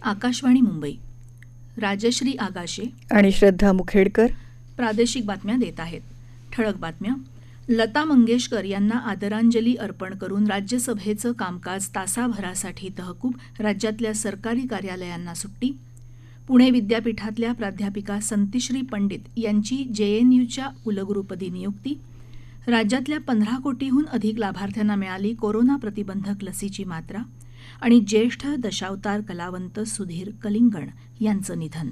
आकाशवाणी मुंबई. राजश्री आगाशे आणि श्रद्धा मुखेडकर प्रादेशिक बातम्या देत आहेत. ठळक बातम्या. लता मंगेशकर यांना आदरांजली अर्पण करून राज्यसभेचं कामकाज तासाभरासाठी तहकूब. राज्यातल्या सरकारी कार्यालयांना सुट्टी. पुणे विद्यापीठातल्या प्राध्यापिका संतिश्री पंडित यांची JNUच्या कुलगुरूपदी नियुक्ती. राज्यातल्या 15 कोटीहून अधिक लाभार्थ्यांना मिळाली कोरोना प्रतिबंधक लसीची मात्रा. आणि ज्येष्ठ दशावतार कलावंत सुधीर कलिंगण यांचं निधन.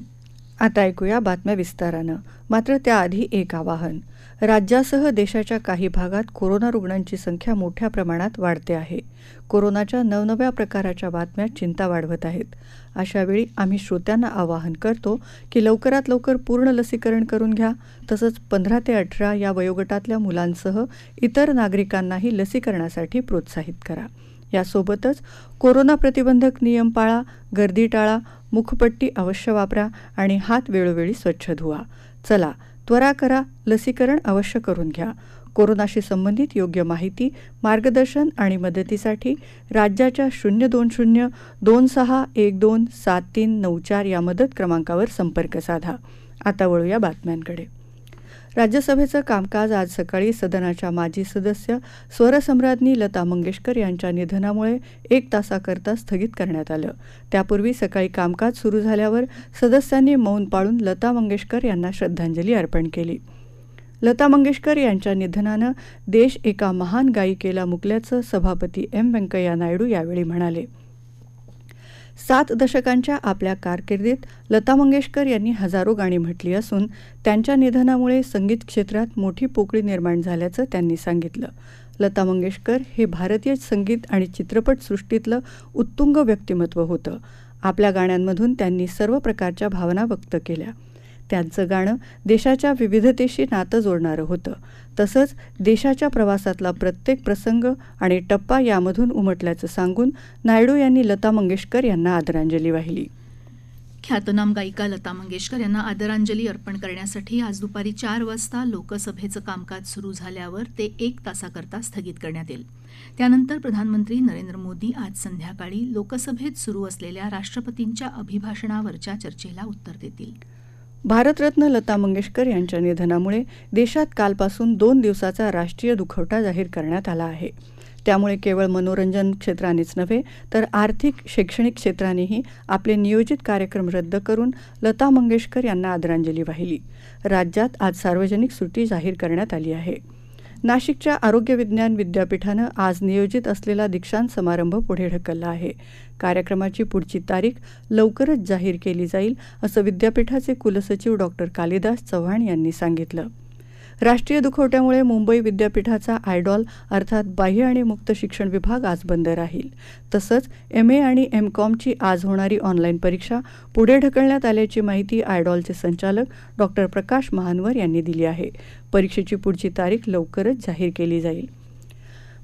आता ऐकूया बातम्या विस्तारानं. मात्र त्याआधी एक आवाहन. राज्यासह देशाच्या काही भागात कोरोना रुग्णांची संख्या मोठ्या प्रमाणात वाढते आहे. कोरोनाच्या नवनव्या प्रकाराच्या बातम्या चिंता वाढवत आहेत. अशावेळी आम्ही श्रोत्यांना आवाहन करतो की लवकरात लवकर पूर्ण लसीकरण करून घ्या. तसंच 15 ते 18 या वयोगटातल्या मुलांसह इतर नागरिकांनाही लसीकरणासाठी प्रोत्साहित करा. यासोबतच कोरोना प्रतिबंधक नियम पाळा, गर्दी टाळा, मुखपट्टी अवश्य वापरा आणि हात वेळोवेळी स्वच्छ धुवा. चला त्वरा करा, लसीकरण अवश्य करून घ्या. कोरोनाशी संबंधित योग्य माहिती, मार्गदर्शन आणि मदतीसाठी राज्याच्या 020 26 12 7394 या मदत क्रमांकावर संपर्क साधा. आता वळूया बातम्यांकडे. राज्यसभेचं कामकाज आज सकाळी सदनाच्या माजी सदस्य स्वरसम्राज्ञी लता मंगेशकर यांच्या निधनामुळे 1 तासाकरता स्थगित करण्यात आलं. त्यापूर्वी सकाळी कामकाज सुरू झाल्यावर सदस्यांनी मौन पाळून लता मंगेशकर यांना श्रद्धांजली अर्पण केली. लता मंगेशकर यांच्या निधनानं देश एका महान गायिकेला मुकल्याचं सभापती व्यंकय्या नायडू यावेळी म्हणाले. 7 दशकांच्या आपल्या कारकिर्दीत लता मंगेशकर यांनी हजारो गाणी म्हटली असून त्यांच्या निधनामुळे संगीत क्षेत्रात मोठी पोकळी निर्माण झाल्याचं त्यांनी सांगितलं. लता मंगेशकर हे भारतीय संगीत आणि चित्रपटसृष्टीतलं उत्तुंग व्यक्तिमत्व होतं. आपल्या गाण्यांमधून त्यांनी सर्व प्रकारच्या भावना व्यक्त केल्या. त्यांचं गाणं देशाच्या विविधतेशी नातं जोडणारं होतं. तसंच देशाच्या प्रवासातला प्रत्येक प्रसंग आणि टप्पा यामधून उमटल्याचं सांगून नायडू यांनी लता मंगेशकर यांना आदरांजली वाहिली. ख्यातनाम गायिका लता मंगेशकर यांना आदरांजली अर्पण करण्यासाठी आज दुपारी 4 वाजता लोकसभेचं कामकाज सुरू झाल्यावर ते 1 तासाकरता स्थगित करण्यात येईल. त्यानंतर प्रधानमंत्री नरेंद्र मोदी आज संध्याकाळी लोकसभेत सुरू असलेल्या राष्ट्रपतींच्या अभिभाषणावरच्या चर्चेला उत्तर देतील. भारतरत्न लता मंगेशकर यांच्या निधनामुळे देशात कालपासून 2 दिवसाचा राष्ट्रीय दुखवटा जाहीर करण्यात आला आहे. त्यामुळे केवळ मनोरंजन क्षेत्रानेच नव्हे तर आर्थिक, शैक्षणिक क्षेत्रानेही आपले नियोजित कार्यक्रम रद्द करून लता मंगेशकर यांना आदरांजली वाहिली. राज्यात आज सार्वजनिक सुट्टी जाहीर करण्यात आली आहे. नाशिकच्या आरोग्य विज्ञान विद्यापीठानं आज नियोजित असलेला दीक्षांत समारंभ पुढे ढकलला आहे. कार्यक्रमाची पुढची तारीख लवकरच जाहीर केली जाईल असं विद्यापीठाचे कुलसचिव डॉक्टर कालिदास चव्हाण यांनी सांगितलं. राष्ट्रीय दुखवट्यामुळे मुंबई विद्यापीठाचा आयडॉल अर्थात बाह्य आणि मुक्त शिक्षण विभाग आज बंद राहील. तसंच MA आणि MCOMची आज होणारी ऑनलाईन परीक्षा पुढे ढकलण्यात आल्याची माहिती आयडॉलचे संचालक डॉक्टर प्रकाश महानवर यांनी दिली आहे. परीक्षेची पुढची तारीख लवकरच जाहीर केली जाईल.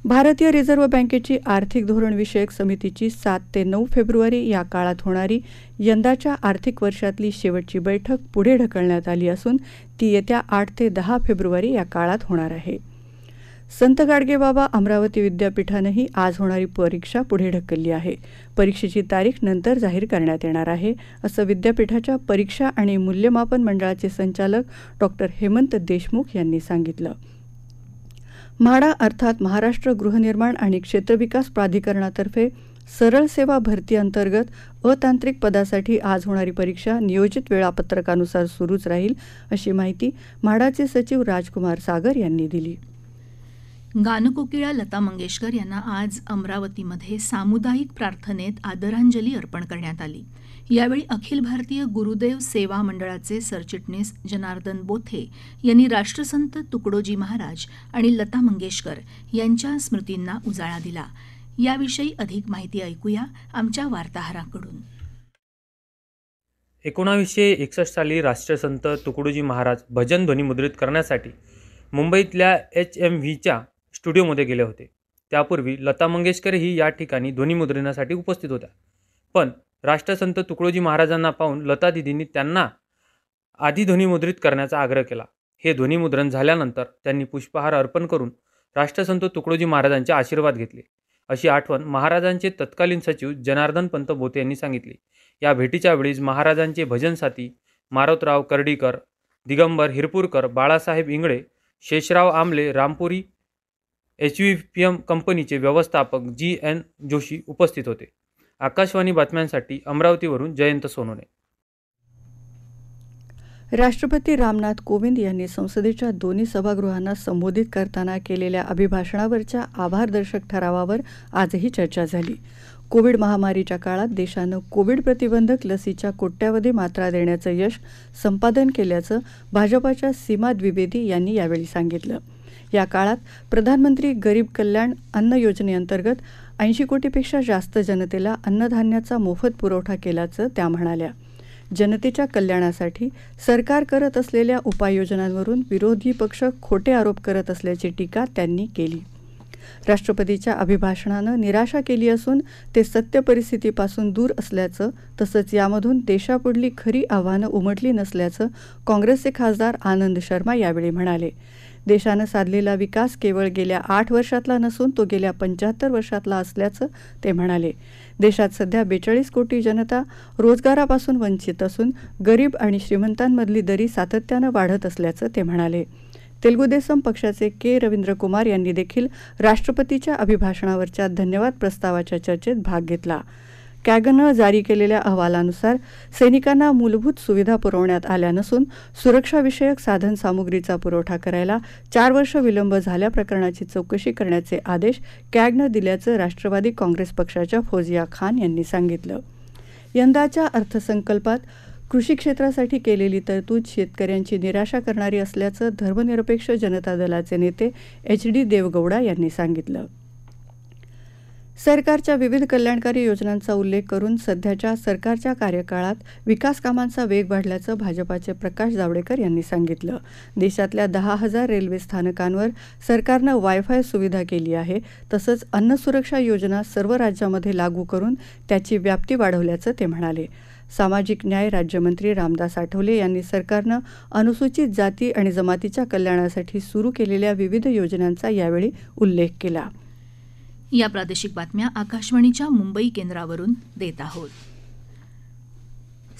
भारतीय रिझर्व्ह बँकेची आर्थिक धोरण विषयक समितीची 7 ते 9 फेब्रुवारी या काळात होणारी यंदाच्या आर्थिक वर्षातली शेवटची बैठक पुढे ढकलण्यात आली असून ती येत्या 8 ते 10 फेब्रुवारी या काळात होणार आहे. संत गाडगेबाबा अमरावती विद्यापीठानंही आज होणारी परीक्षा पुढे ढकलली आहे. परीक्षेची तारीख नंतर जाहीर करण्यात येणार आहे असं विद्यापीठाच्या परीक्षा आणि मूल्यमापन मंडळाचे संचालक डॉक्टर हेमंत देशमुख यांनी सांगितलं. म्हाडा अर्थात महाराष्ट्र गृहनिर्माण आणि क्षेत्रविकास प्राधिकरणातर्फे सरळ सेवा भरती अंतर्गत अतांत्रिक पदासाठी आज होणारी परीक्षा नियोजित वेळापत्रकानुसार सुरूच राहील अशी माहिती म्हाडाचे सचिव राजकुमार सागर यांनी दिली. गानकोकिळा लता मंगेशकर यांना आज अमरावतीमध्ये सामुदायिक प्रार्थनेत आदरांजली अर्पण करण्यात आली. यावेळी अखिल भारतीय गुरुदेव सेवा मंडळाचे सरचिटणीस जनार्दन बोथे यांनी राष्ट्रसंत तुकडोजी महाराज आणि लता मंगेशकर यांच्या स्मृतींना उजाळा दिला. याविषयी अधिक माहिती ऐकूया आमच्या वार्ताहराकडून. 1961 साली राष्ट्रसंत तुकडोजी महाराज भजन ध्वनिमुद्रित करण्यासाठी मुंबईतल्या HMVच्या स्टुडिओमध्ये गेले होते. त्यापूर्वी लता मंगेशकरही या ठिकाणी ध्वनिमुद्रणासाठी उपस्थित होत्या. पण राष्ट्रसंत तुकडोजी महाराजांना पाहून लता दिदींनी त्यांना आधी ध्वनिमुद्रित करण्याचा आग्रह केला. हे ध्वनिमुद्रण झाल्यानंतर त्यांनी पुष्पहार अर्पण करून राष्ट्रसंत तुकडोजी महाराजांचे आशीर्वाद घेतले अशी आठवण महाराजांचे तत्कालीन सचिव जनार्दन पंत बोते यांनी सांगितली. या भेटीच्या वेळीच महाराजांचे भजन साथी मारोतराव कर्डीकर, दिगंबर हिरपूरकर, बाळासाहेब इंगळे, शेषराव आमले, रामपुरी HVPM कंपनीचे व्यवस्थापक GN जोशी उपस्थित होते. आकाशवाणी बातम्यांसाठी अमरावतीवरून जयंत सोनोने. राष्ट्रपती रामनाथ कोविंद यांनी संसदेच्या दोन्ही सभागृहांना संबोधित करताना केलेल्या अभिभाषणावरच्या आभारदर्शक ठरावावर आजही चर्चा झाली. कोविड महामारीच्या काळात देशानं कोविड प्रतिबंधक लसीच्या कोट्यावधी मात्रा देण्याचं यश संपादन केल्याचं भाजपाच्या सीमा द्विवेदी यांनी यावेळी सांगितलं. या काळात प्रधानमंत्री गरीब कल्याण अन्न योजनेअंतर्गत 80 कोटीपेक्षा जास्त जनतेला अन्नधान्याचा मोफत पुरवठा केल्याचं त्या म्हणाल्या. जनतेच्या कल्याणासाठी सरकार करत असलेल्या उपाययोजनांवरून विरोधी पक्ष खोटे आरोप करत असल्याची टीका त्यांनी केली. राष्ट्रपतीच्या अभिभाषणानं निराशा केली असून ते सत्य परिस्थितीपासून दूर असल्याचं तसंच यामधून देशापुढली खरी आव्हानं उमटली नसल्याचं काँग्रेसचे खासदार आनंद शर्मा यावेळी म्हणाले. देशानं साधलेला विकास केवळ गेल्या 8 वर्षातला नसून तो गेल्या 75 वर्षातला असल्याचं ते म्हणाले. देशात सध्या 42 कोटी जनता रोजगारापासून वंचित असून गरीब आणि श्रीमंतांमधली दरी सातत्यानं वाढत असल्याचं ते म्हणाले. तेलुगू देसम पक्षाचे रवींद्र कुमार यांनी देखील राष्ट्रपतीच्या अभिभाषणावरच्या धन्यवाद प्रस्तावाच्या चर्चेत भाग घेतला. कॅगनं जारी केलेल्या अहवालानुसार सैनिकांना मूलभूत सुविधा पुरवण्यात आल्या नसून सुरक्षाविषयक साधनसामुग्रीचा पुरवठा करायला 4 वर्ष विलंब झाल्या प्रकरणाची चौकशी करण्याचे आदेश कॅगनं दिल्याचं राष्ट्रवादी काँग्रेस पक्षाच्या फौजिया खान यांनी सांगितलं. यंदाच्या अर्थसंकल्पात कृषी क्षेत्रासाठी केलेली तरतूद शेतकऱ्यांची निराशा करणारी असल्याचं धर्मनिरपेक्ष जनता दलाचे नेते HD देवगौडा यांनी सांगितलं. सरकारच्या विविध कल्याणकारी योजनांचा उल्लेख करून सध्याच्या सरकारच्या कार्यकाळात विकास कामांचा वेग वाढल्याचं भाजपाचे प्रकाश जावडेकर यांनी सांगितलं. देशातल्या 10,000 रेल्वे स्थानकांवर सरकारनं वायफाय सुविधा केली आहे. तसंच अन्नसुरक्षा योजना सर्व राज्यामध्ये लागू करून त्याची व्याप्ती वाढवल्याचं ते म्हणाले. सामाजिक न्याय राज्यमंत्री रामदास आठवले यांनी सरकारनं अनुसूचित जाती आणि जमातीच्या कल्याणासाठी सुरू केलेल्या विविध योजनांचा यावेळी उल्लेख केला. या प्रादेशिक बातम्या आकाशवाणीच्या मुंबई केंद्रावरून देत आहोत.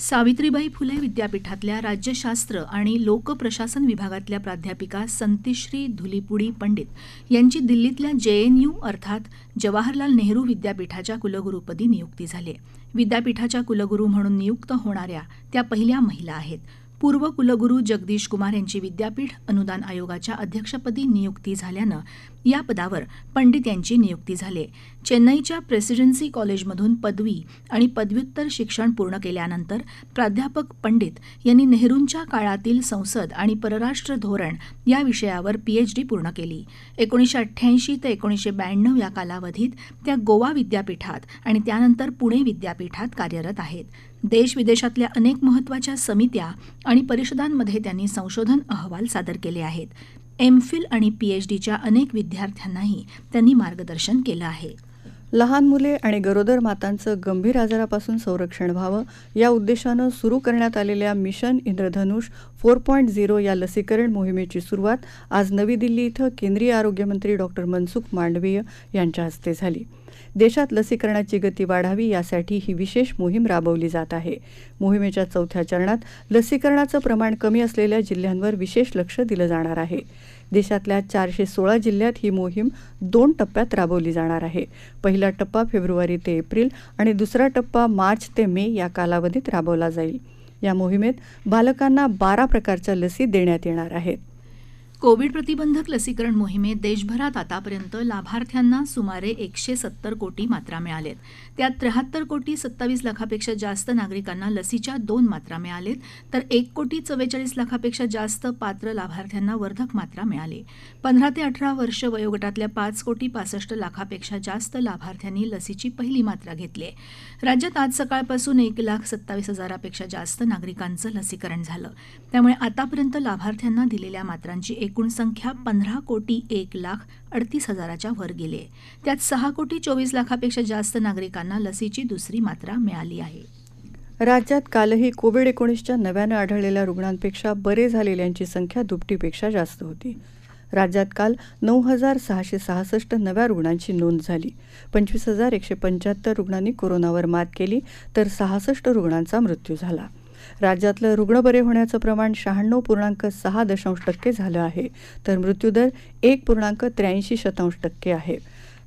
सावित्रीबाई फुले विद्यापीठातल्या राज्यशास्त्र आणि लोकप्रशासन विभागातल्या प्राध्यापिका संतिश्री धुलीपुडी पंडित यांची दिल्लीतल्या JNU अर्थात जवाहरलाल नेहरू विद्यापीठाच्या कुलगुरूपदी नियुक्ती झाली. विद्यापीठाच्या कुलगुरू म्हणून नियुक्त होणाऱ्या त्या पहिल्या महिला आहेत. पूर्व कुलगुरू जगदीश कुमार यांची विद्यापीठ अनुदान आयोगाच्या अध्यक्षपदी नियुक्ती झाल्यानं या पदावर पंडित यांची नियुक्ती झाली. चेन्नईच्या प्रेसिडेन्सी कॉलेजमधून पदवी आणि पदव्युत्तर शिक्षण पूर्ण केल्यानंतर प्राध्यापक पंडित यांनी नेहरूंच्या काळातील संसद आणि परराष्ट्र धोरण या विषयावर PhD पूर्ण केली. 1988 ते 1992 या कालावधीत त्या गोवा विद्यापीठात आणि त्यानंतर पुणे विद्यापीठात कार्यरत आहेत. देश-विदेशातल्या अनेक महत्त्वाच्या समित्या आणि परिषदांमध्ये त्यांनी संशोधन अहवाल सादर केले आहेत. MPhil आणि PhDच्या अनेक विद्यार्थ्यांनाही त्यांनी मार्गदर्शन केलं आहे. लहान मुले आणि गरोदर मातांचं गंभीर आजारापासून संरक्षण व्हावं या उद्देशानं सुरू करण्यात आलेल्या मिशन इंद्रधनुष 4.0 या लसीकरण मोहिमेची सुरुवात आज नवी दिल्ली इथं केंद्रीय आरोग्यमंत्री डॉ. मनसुख मांडवीय यांच्या हस्ते झाली. देशात लसीकरणाची गती वाढावी यासाठी ही विशेष मोहीम राबवली जात आहे. मोहिमेच्या 4थ्या चरणात लसीकरणाचं प्रमाण कमी असलेल्या जिल्ह्यांवर विशेष लक्ष दिलं जाणार आहे. देशातल्या 416 जिल्ह्यात ही मोहीम 2 टप्प्यात राबवली जाणार आहे. पहिला टप्पा फेब्रुवारी ते एप्रिल आणि दुसरा टप्पा मार्च ते मे या कालावधीत राबवला जाईल. या मोहिमेत बालकांना 12 प्रकारच्या लसी देण्यात येणार आहेत. कोविड प्रतिबंधक लसीकरण मोहिमेत देशभरात आतापर्यंत लाभार्थ्यांना सुमारे 170 कोटी मात्रा मिळालेत. त्यात 73 कोटी 27 लाखापेक्षा जास्त नागरिकांना लसीच्या 2 मात्रा मिळालेत, तर 1 कोटी 44 लाखापेक्षा जास्त पात्र लाभार्थ्यांना वर्धक मात्रा मिळाली. 15 ते 18 वर्ष वयोगटातल्या 5 कोटी 65 लाखापेक्षा जास्त लाभार्थ्यांनी लसीची पहिली मात्रा घेतली आहे. राज्यात आज सकाळपासून 1,27,000पेक्षा जास्त नागरिकांचं लसीकरण झालं. त्यामुळे आतापर्यंत लाभार्थ्यांना दिलेल्या मात्रांची एकूण संख्या 15 कोटी 1,38,000च्या वर गेली आहे. त्यात 6 कोटी 24 लाखापेक्षा जास्त नागरिकांना लसीची दुसरी मात्रा मिळाली आहे. राज्यात कालही कोविड-19च्या नव्यानं आढळलेल्या रुग्णांपेक्षा बरे झालेल्यांची संख्या दुपटीपेक्षा जास्त होती. राज्यात काल 9,666 नव्या रुग्णांची नोंद झाली. 25,175 रुग्णांनी कोरोनावर मात केली तर 66 रुग्णांचा मृत्यू झाला. राज्यातलं रुग्ण बरे होण्याचं प्रमाण 96.6% झालं आहे, तर मृत्यूदर 1.83% आहे.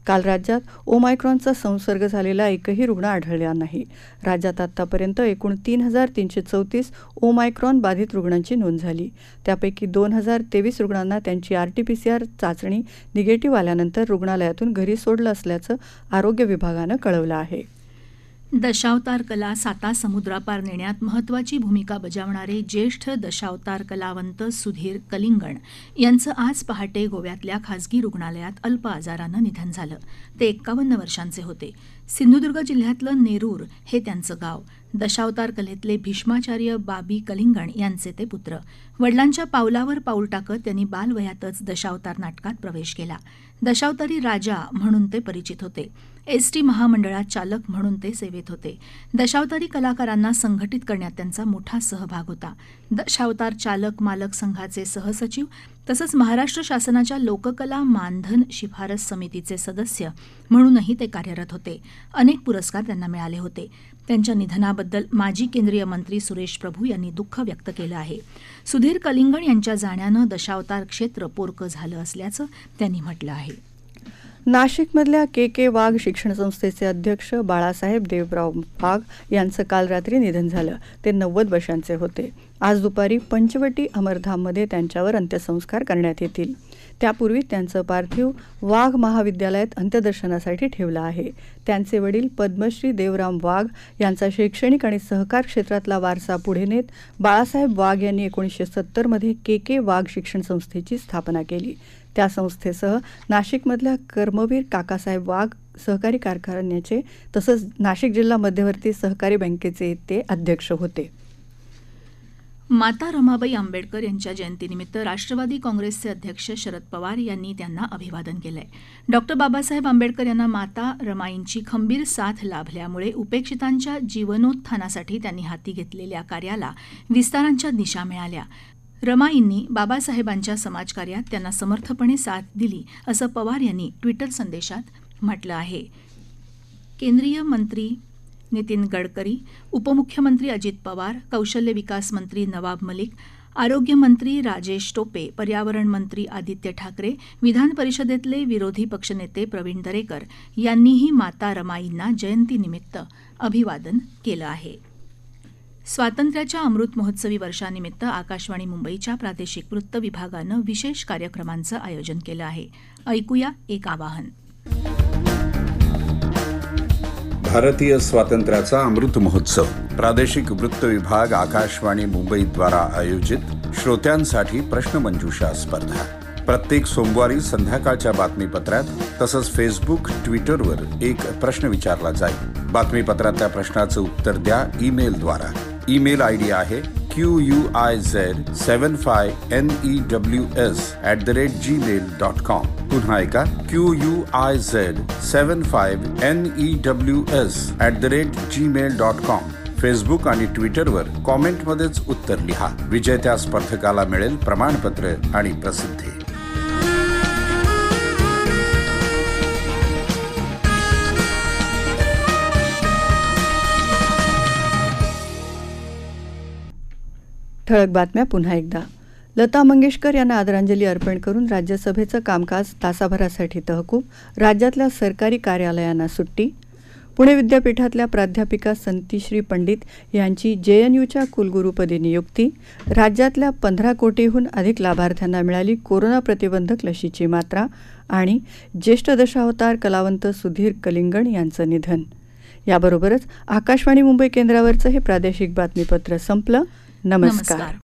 काल राज्यात ओमायक्रॉनचा संसर्ग झालेला एकही रुग्ण आढळला नाही. राज्यात आतापर्यंत एकूण 3,334 ओमायक्रॉन बाधित रुग्णांची नोंद झाली. त्यापैकी 2,023 रुग्णांना त्यांची RT-PCR चाचणी निगेटिव्ह आल्यानंतर रुग्णालयातून घरी सोडलं असल्याचं आरोग्य विभागानं कळवलं आहे. दशावतार कला साता समुद्रापार नेण्यात महत्त्वाची भूमिका बजावणारे ज्येष्ठ दशावतार कलावंत सुधीर कलिंगण यांचं आज पहाटे गोव्यातल्या खासगी रुग्णालयात अल्प आजारानं निधन झालं. ते 51 वर्षांचे होते. सिंधुदुर्ग जिल्ह्यातलं नेरूर हे त्यांचं गाव. दशावतार कलेतले भीष्माचार्य बाबी कलिंगण यांचे ते पुत्र. वडिलांच्या पावलावर पाऊल टाकत त्यांनी बालवयातच दशावतार नाटकात प्रवेश केला. दशावतारी राजा म्हणून ते परिचित होते. ST महामंडळात चालक म्हणून ते सेवेत होते. दशावतारी कलाकारांना संघटित करण्यात त्यांचा मोठा सहभाग होता. दशावतार चालक मालक संघाचे सहसचिव तसंच महाराष्ट्र शासनाच्या लोककला मानधन शिफारस समितीचे सदस्य म्हणूनही ते कार्यरत होते. अनेक पुरस्कार त्यांना मिळाले होते. त्यांच्या निधनाबद्दल माजी केंद्रीय मंत्री सुरेश प्रभू यांनी दुःख व्यक्त केलं आहे. सुधीर कलिंगण यांच्या जाण्यानं दशावतार क्षेत्र पोरकं झालं असल्याचं त्यांनी म्हटलं आहे. नाशिकमधल्या KK वाघ शिक्षण संस्थेचे अध्यक्ष बाळासाहेब देवराव वाघ यांचं काल रात्री निधन झालं. ते 90 वर्षांचे होते. आज दुपारी पंचवटी अमरधाममध्ये त्यांच्यावर अंत्यसंस्कार करण्यात येतील. त्यापूर्वी त्यांचं पार्थिव वाघ महाविद्यालयात अंत्यदर्शनासाठी ठेवलं आहे. त्यांचे वडील पद्मश्री देवराम वाघ यांचा शैक्षणिक आणि सहकार क्षेत्रातला वारसा पुढे नेत बाळासाहेब वाघ यांनी 1970 मध्ये KK वाघ शिक्षण संस्थेची स्थापना केली. त्या संस्थेसह नाशिकमधल्या कर्मवीर काकासाहेब वाघ सहकारी कारखान्याचे तसंच नाशिक जिल्हा मध्यवर्ती सहकारी बँकेचे ते अध्यक्ष होते. माता रमाबाई आंबेडकर यांच्या जयंतीनिमित्त राष्ट्रवादी काँग्रेसचे अध्यक्ष शरद पवार यांनी त्यांना अभिवादन केलंय. डॉक्टर बाबासाहेब आंबेडकर यांना माता रमाईंची खंबीर साथ लाभल्यामुळे उपेक्षितांच्या जीवनोत्थानासाठी त्यांनी हाती घेतलेल्या कार्याला विस्तारांच्या दिशा मिळाल्या. रमाईंनी बाबासाहेबांच्या समाजकार्यात त्यांना समर्थपणे साथ दिली असं पवार यांनी ट्विटर संदेशात म्हटलं आहे. केंद्रीय मंत्री नितीन गडकरी, उपमुख्यमंत्री अजित पवार, कौशल्य विकास मंत्री नवाब मलिक, आरोग्यमंत्री राजेश टोपे, पर्यावरण मंत्री आदित्य ठाकरे, विधान परिषदेतले विरोधी पक्षनेते प्रवीण दरेकर यांनीही माता रमाईंना जयंतीनिमित्त अभिवादन केलं आहे. स्वातंत्र्याच्या अमृत महोत्सवी वर्षानिमित्त आकाशवाणी मुंबईच्या प्रादेशिक वृत्त विभागानं विशेष कार्यक्रमांचं आयोजन केलं आहे. ऐकूया एक आवाहन. भारतीय स्वातंत्र्याचा अमृत महोत्सव प्रादेशिक वृत्त विभाग आकाशवाणी मुंबई द्वारा आयोजित श्रोत्यांसाठी प्रश्नमंजुषा स्पर्धा प्रत्येक सोमवारी संध्याकाळच्या बातमीपत्रात तसंच फेसबुक ट्विटरवर एक प्रश्न विचारला जाईल. बातमीपत्रातल्या प्रश्नाचं उत्तर द्या ईमेलद्वारा. ईमेल ID आहे QUIZ75NEWS@gmail.com. पुन्हा ऐका QUIZ75NEWS@gmail.com. फेसबुक आणि ट्विटरवर कॉमेंटमध्येच उत्तर लिहा. विजेत्या स्पर्धकाला मिळेल प्रमाणपत्र आणि प्रसिद्धी. ठळक बातम्या पुन्हा एकदा. लता मंगेशकर यांना आदरांजली अर्पण करून राज्यसभेचं कामकाज तासाभरासाठी तहकूब. राज्यातल्या सरकारी कार्यालयांना सुट्टी. पुणे विद्यापीठातल्या प्राध्यापिका संतीश्री पंडित यांची JNUच्या कुलगुरूपदी नियुक्ती. राज्यातल्या 15 कोटीहून अधिक लाभार्थ्यांना मिळाली कोरोना प्रतिबंधक लशीची मात्रा. आणि ज्येष्ठ दशावतार कलावंत सुधीर कलिंगण यांचं निधन. याबरोबरच आकाशवाणी मुंबई केंद्रावरचं हे प्रादेशिक बातमीपत्र संपलं. नमस्कार.